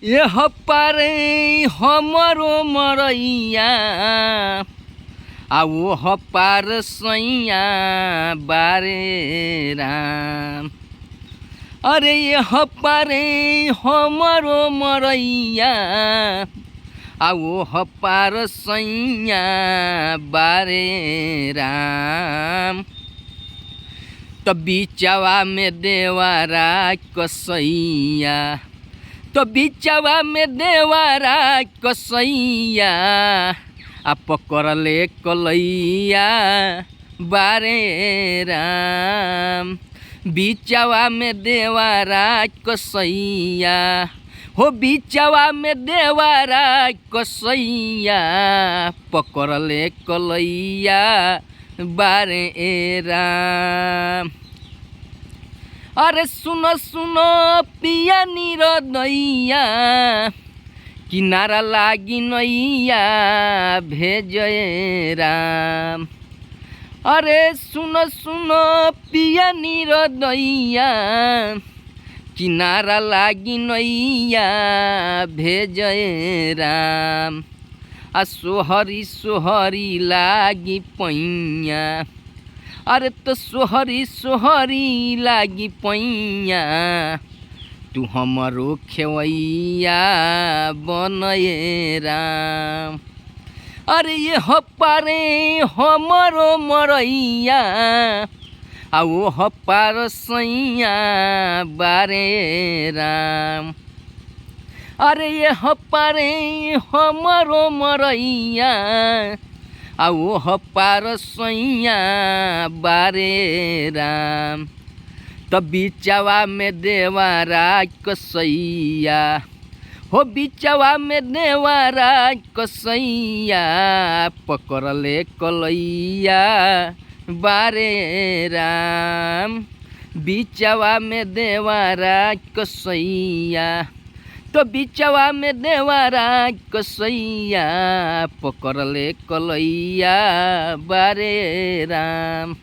यह पारे हमरो मरैया आ वो पार सैया बारे राम। अरे यह पारे हमरो मरैया आ वो पार सैया बारे राम। तो बीचवा में देवारा कसैया, तो बीचवा में देवारा कसैया आ पकड़ले कलैया बारे राम। बीचवा में देवारा कसैया हो, बीचवा में देवारा कसैया पकड़ले कलैया बारे राम। अरे सुनो सुनो पिया निरदैया, किनारा लागी नैया भेजे राम। अरे सुनो सुनो पिया निरदैया, किनारा लागी नैया भेजे राम। आ सोहरी सोहरी लागी पैया, अरे तो सोहरी सोहरी लागी पैया तू हमरो खेवैया बनए राम। अरे ये पारे हमरो मरैया आ वो पार सैया बारे राम। अरे ये पारे हमरो मरैया आ वो पार सैया बारे राम। तो बीचवा में देवारा कसैया हो, बीचवा में देवारा कसैया पकड़ले कलैया बारे राम। बीचवा में देवारा कसैया, तो बीचवा में देवारा कसैया पकड़ले कलैया बारे राम।